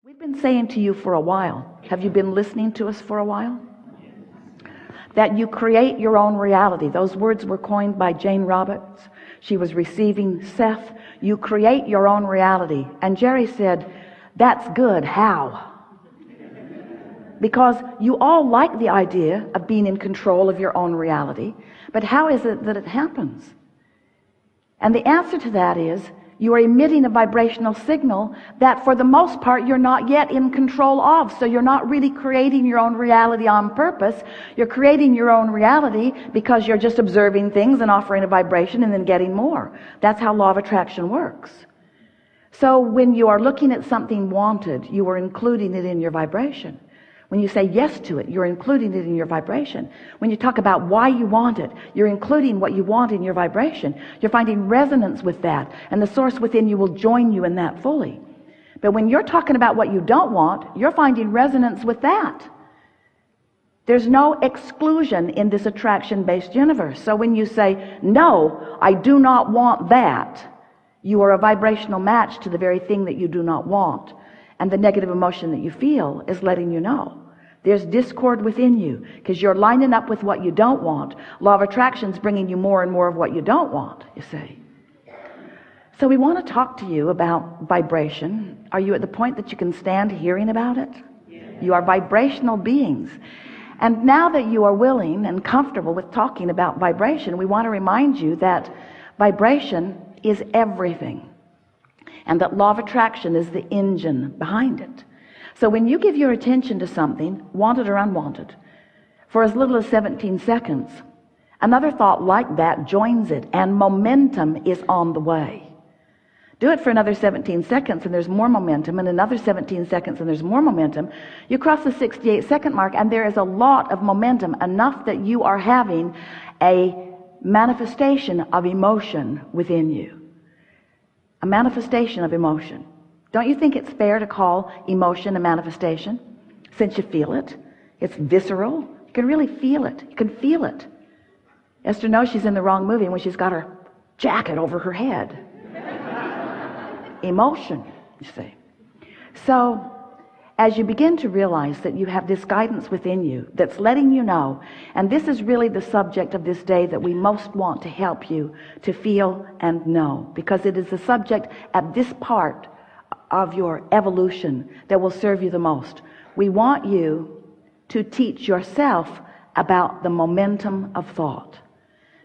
We've been saying to you for a while, have you been listening to us for a while? That you create your own reality. Those words were coined by Jane Roberts. She was receiving Seth. You create your own reality. And Jerry said, that's good. How? Because you all like the idea of being in control of your own reality. But how is it that it happens? And the answer to that is, you are emitting a vibrational signal that for the most part you're not yet in control of. So you're not really creating your own reality on purpose. You're creating your own reality because you're just observing things and offering a vibration and then getting more. That's how law of attraction works. So when you are looking at something wanted, you are including it in your vibration. When you say yes to it, you're including it in your vibration. When you talk about why you want it, you're including what you want in your vibration. You're finding resonance with that, and the source within you will join you in that fully. But when you're talking about what you don't want, you're finding resonance with that. There's no exclusion in this attraction-based universe. So when you say, no, I do not want that, you are a vibrational match to the very thing that you do not want. And the negative emotion that you feel is letting you know. There's discord within you because you're lining up with what you don't want. Law of attraction is bringing you more and more of what you don't want, you see. So we want to talk to you about vibration. Are you at the point that you can stand hearing about it? Yeah. You are vibrational beings. And now that you are willing and comfortable with talking about vibration, we want to remind you that vibration is everything. And that law of attraction is the engine behind it. So when you give your attention to something, wanted or unwanted, for as little as 17 seconds, another thought like that joins it, and momentum is on the way. Do it for another 17 seconds and there's more momentum, and another 17 seconds and there's more momentum. You cross the 68-second mark and there is a lot of momentum, enough that you are having a manifestation of emotion within you. A manifestation of emotion. Don't you think it's fair to call emotion a manifestation? Since you feel it. It's visceral. You can really feel it. You can feel it. Esther knows she's in the wrong movie when she's got her jacket over her head. Emotion, you see. So as you begin to realize that you have this guidance within you that's letting you know, and this is really the subject of this day that we most want to help you to feel and know, because it is the subject at this part of your evolution that will serve you the most. We want you to teach yourself about the momentum of thought,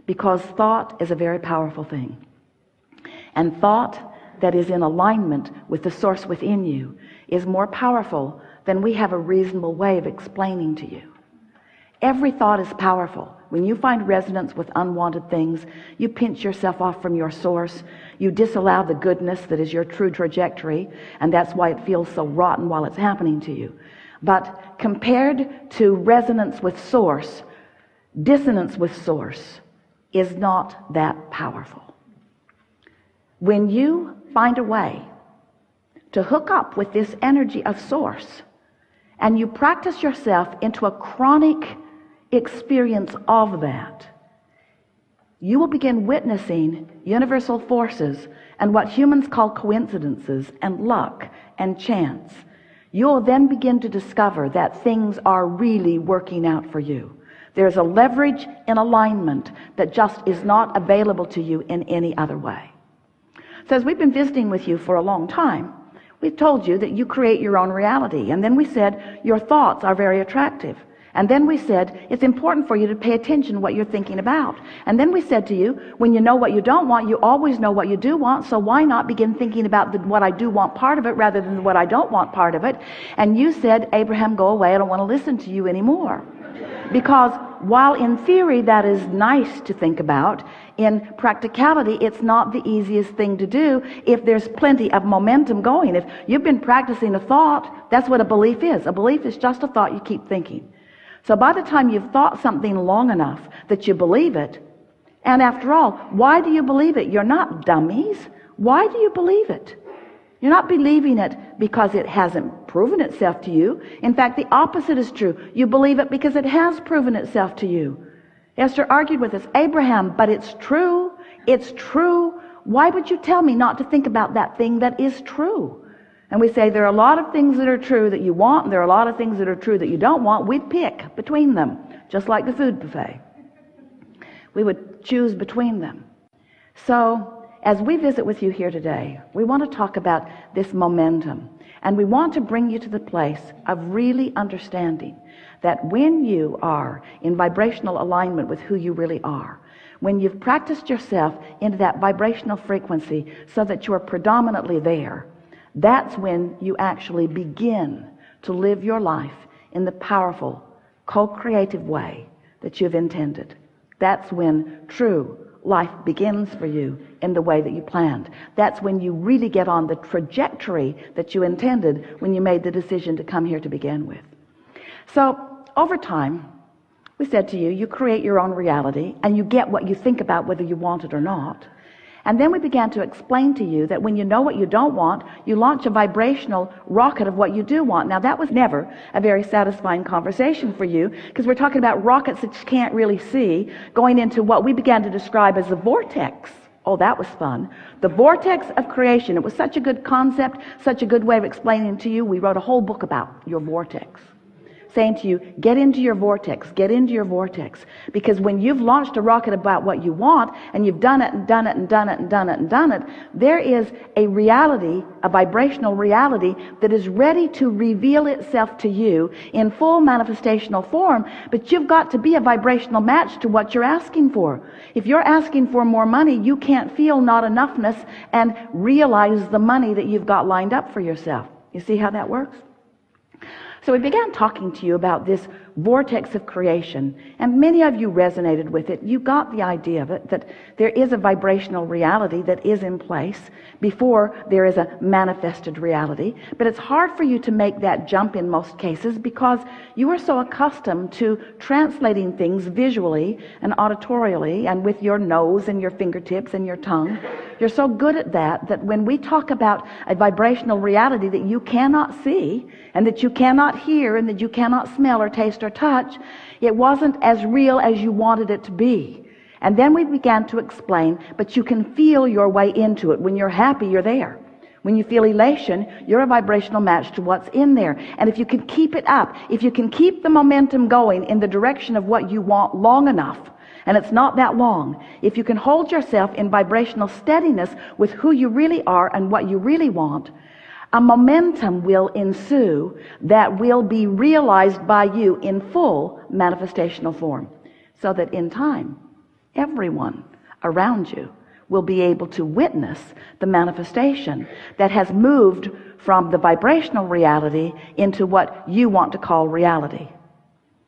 because thought is a very powerful thing, and thought that is in alignment with the source within you is more powerful than we have a reasonable way of explaining to you. Every thought is powerful. When you find resonance with unwanted things, you pinch yourself off from your source. You disallow the goodness that is your true trajectory, and that's why it feels so rotten while it's happening to you. But compared to resonance with source, dissonance with source is not that powerful. When you find a way to hook up with this energy of source, and you practice yourself into a chronic experience of that, you will begin witnessing universal forces and what humans call coincidences and luck and chance. You'll then begin to discover that things are really working out for you. There's a leverage in alignment that just is not available to you in any other way. So as we've been visiting with you for a long time, we've told you that you create your own reality. And then we said your thoughts are very attractive. And then we said it's important for you to pay attention to what you're thinking about. And then we said to you, when you know what you don't want, you always know what you do want. So why not begin thinking about what I do want part of it rather than what I don't want part of it? And you said, Abraham, go away. I don't want to listen to you anymore. Because while in theory that is nice to think about, in practicality it's not the easiest thing to do if there's plenty of momentum going. If you've been practicing a thought, that's what a belief is. A belief is just a thought you keep thinking. So by the time you've thought something long enough that you believe it, and after all, why do you believe it? You're not dummies. Why do you believe it? You're not believing it because it hasn't proven itself to you. In fact, the opposite is true. You believe it because it has proven itself to you. Esther argued with us, Abraham, but it's true. It's true. Why would you tell me not to think about that thing that is true? and we say there are a lot of things that are true that you want, and there are a lot of things that are true that you don't want, we'd pick between them, just like the food buffet. We would choose between them. So as we visit with you here today, we want to talk about this momentum, and we want to bring you to the place of really understanding that when you are in vibrational alignment with who you really are, when you've practiced yourself into that vibrational frequency so that you are predominantly there, that's when you actually begin to live your life in the powerful, co-creative way that you've intended. That's when true life begins for you in the way that you planned. That's when you really get on the trajectory that you intended when you made the decision to come here to begin with. So over time, we said to you, you create your own reality and you get what you think about whether you want it or not. And then we began to explain to you that when you know what you don't want, you launch a vibrational rocket of what you do want. Now that was never a very satisfying conversation for you, because we're talking about rockets that you can't really see going into what we began to describe as the vortex. Oh, that was fun. The vortex of creation. It was such a good concept, such a good way of explaining to you. We wrote a whole book about your vortex, saying to you, get into your vortex, get into your vortex. Because when you've launched a rocket about what you want, and you've done it and done it and done it and done it and done it, there is a reality, a vibrational reality that is ready to reveal itself to you in full manifestational form. But you've got to be a vibrational match to what you're asking for. If you're asking for more money, you can't feel not enoughness and realize the money that you've got lined up for yourself. You see how that works? So we began talking to you about this vortex of creation, and many of you resonated with it. You got the idea of it, that there is a vibrational reality that is in place before there is a manifested reality. But it's hard for you to make that jump in most cases because you are so accustomed to translating things visually and auditorially and with your nose and your fingertips and your tongue. You're so good at that that when we talk about a vibrational reality that you cannot see and that you cannot hear and that you cannot smell or taste or touch, it wasn't as real as you wanted it to be. And then we began to explain, but you can feel your way into it. When you're happy, you're there. When you feel elation, you're a vibrational match to what's in there. And if you can keep it up, if you can keep the momentum going in the direction of what you want long enough, and it's not that long, if you can hold yourself in vibrational steadiness with who you really are and what you really want, a momentum will ensue that will be realized by you in full manifestational form, so that in time, everyone around you will be able to witness the manifestation that has moved from the vibrational reality into what you want to call reality.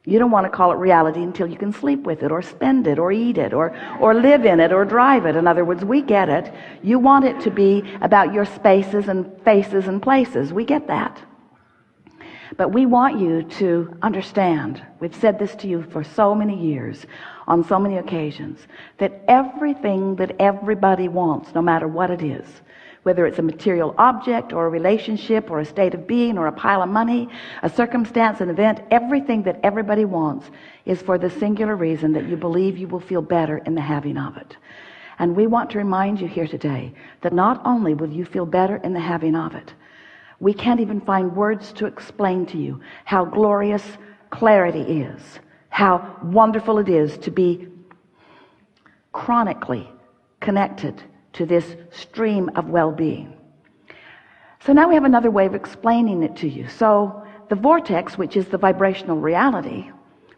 You don't want to call it reality until you can sleep with it or spend it or eat it or live in it or drive it. In other words, we get it. You want it to be about your spaces and faces and places. We get that. But we want you to understand, we've said this to you for so many years, on so many occasions, that everything that everybody wants, no matter what it is, whether it's a material object or a relationship or a state of being or a pile of money, a circumstance, an event, everything that everybody wants is for the singular reason that you believe you will feel better in the having of it. And we want to remind you here today that not only will you feel better in the having of it, we can't even find words to explain to you how glorious clarity is, how wonderful it is to be chronically connected to this stream of well-being. So now we have another way of explaining it to you. So the vortex, which is the vibrational reality,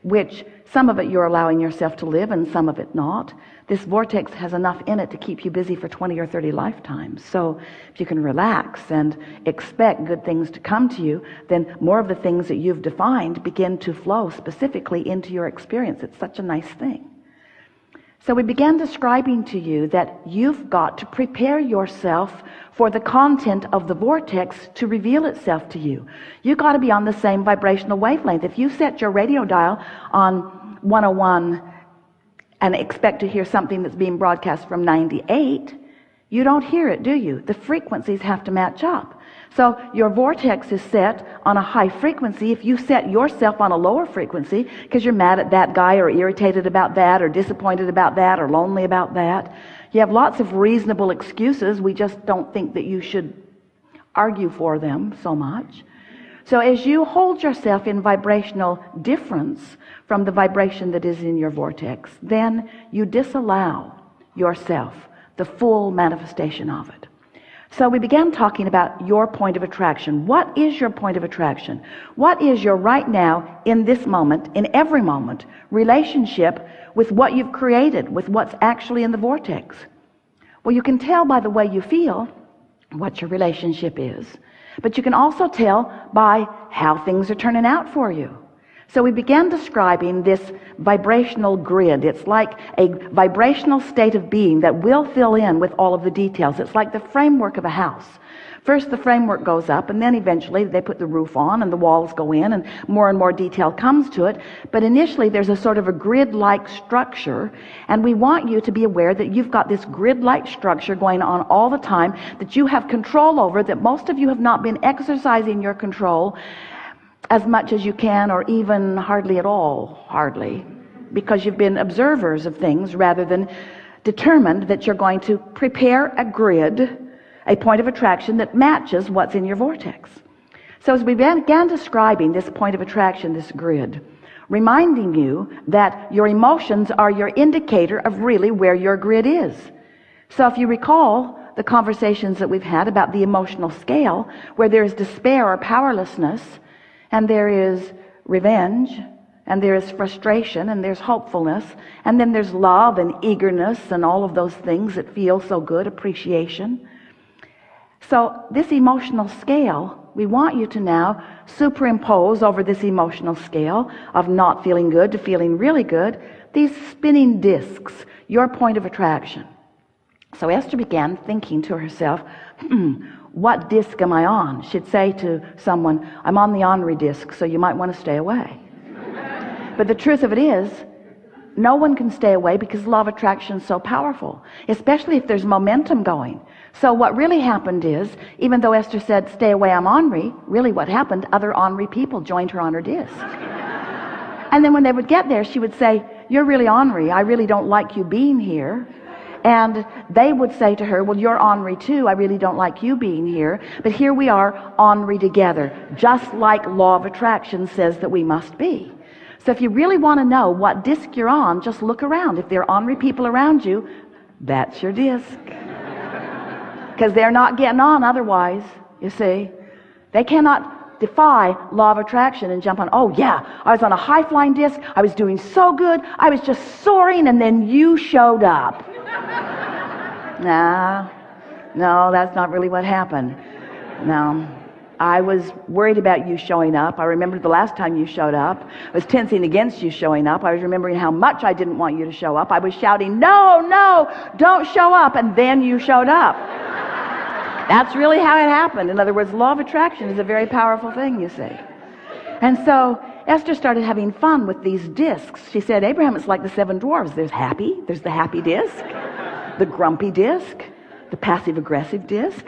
which some of it you're allowing yourself to live and some of it not, this vortex has enough in it to keep you busy for 20 or 30 lifetimes. So if you can relax and expect good things to come to you, then more of the things that you've defined begin to flow specifically into your experience. It's such a nice thing. So we began describing to you that you've got to prepare yourself for the content of the vortex to reveal itself to you. You've got to be on the same vibrational wavelength. If you set your radio dial on 101 and expect to hear something that's being broadcast from 98, you don't hear it, do you? The frequencies have to match up. So your vortex is set on a high frequency. If you set yourself on a lower frequency because you're mad at that guy or irritated about that or disappointed about that or lonely about that, you have lots of reasonable excuses. We just don't think that you should argue for them so much. So as you hold yourself in vibrational difference from the vibration that is in your vortex, then you disallow yourself the full manifestation of it. So we began talking about your point of attraction. What is your point of attraction? What is your right now, in this moment, in every moment, relationship with what you've created, with what's actually in the vortex? Well, you can tell by the way you feel what your relationship is, but you can also tell by how things are turning out for you. So we began describing this vibrational grid. It's like a vibrational state of being that will fill in with all of the details. It's like the framework of a house. First the framework goes up, and then eventually they put the roof on and the walls go in, and more detail comes to it. But initially there's a sort of a grid-like structure, and we want you to be aware that you've got this grid-like structure going on all the time that you have control over, that most of you have not been exercising your control as much as you can, or even hardly at all, because you've been observers of things rather than determined that you're going to prepare a grid, a point of attraction that matches what's in your vortex. So as we began describing this point of attraction, this grid, reminding you that your emotions are your indicator of really where your grid is. So if you recall the conversations that we've had about the emotional scale, where there's despair or powerlessness, and there is revenge, and there is frustration, and there's hopefulness, and then there's love and eagerness and all of those things that feel so good, appreciation. So this emotional scale, we want you to now superimpose over this emotional scale of not feeling good to feeling really good, these spinning discs, your point of attraction. So Esther began thinking to herself, what disc am I on? She'd say to someone, I'm on the Henri disc, so you might want to stay away. But the truth of it is, no one can stay away because law of attraction is so powerful, especially if there's momentum going. So what really happened is, even though Esther said, stay away, I'm Henri, really what happened, other Henri people joined her on her disc. And then when they would get there, she would say, you're really Henri, I really don't like you being here. And they would say to her, well, you're Henri too, I really don't like you being here, but here we are, Henri together, just like law of attraction says that we must be. So if you really want to know what disc you're on, just look around. If there are Henri people around you, that's your disc. Because they're not getting on otherwise, you see. They cannot defy law of attraction and jump on, oh yeah, I was on a high-flying disc, I was doing so good, I was just soaring, and then you showed up. No, that's not really what happened. No, I was worried about you showing up. I remembered the last time you showed up. I was tensing against you showing up. I was remembering how much I didn't want you to show up. I was shouting, no, don't show up, and then you showed up. That's really how it happened. In other words, law of attraction is a very powerful thing, you see. And so Esther started having fun with these discs. She said, Abraham, it's like the 7 dwarves. There's the happy disc, the grumpy disc, the passive-aggressive disc.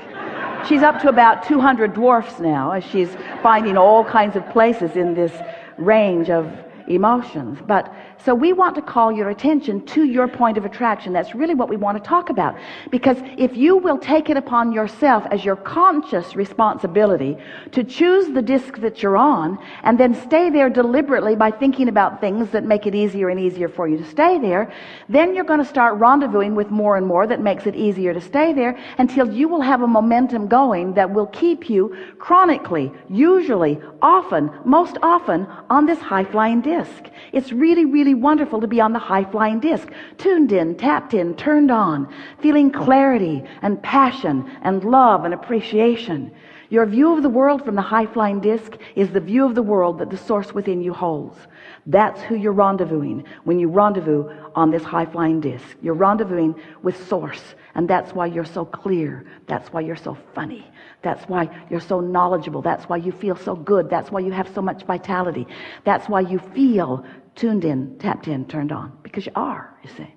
She's up to about 200 dwarfs now, as she's finding all kinds of places in this range of emotions. But so we want to call your attention to your point of attraction. That's really what we want to talk about, because if you will take it upon yourself as your conscious responsibility to choose the disc that you're on, and then stay there deliberately by thinking about things that make it easier and easier for you to stay there, then you're going to start rendezvousing with more and more that makes it easier to stay there, until you will have a momentum going that will keep you chronically, usually, often, most often, on this high-flying disc. It's really, really wonderful to be on the high-flying disc, tuned in, tapped in, turned on, feeling clarity and passion and love and appreciation. Your view of the world from the high-flying disc is the view of the world that the source within you holds. That's who you're rendezvousing when you rendezvous on this high-flying disc. You're rendezvousing with source, and that's why you're so clear. That's why you're so funny. That's why you're so knowledgeable. That's why you feel so good. That's why you have so much vitality. That's why you feel tuned in, tapped in, turned on, because you are, you see.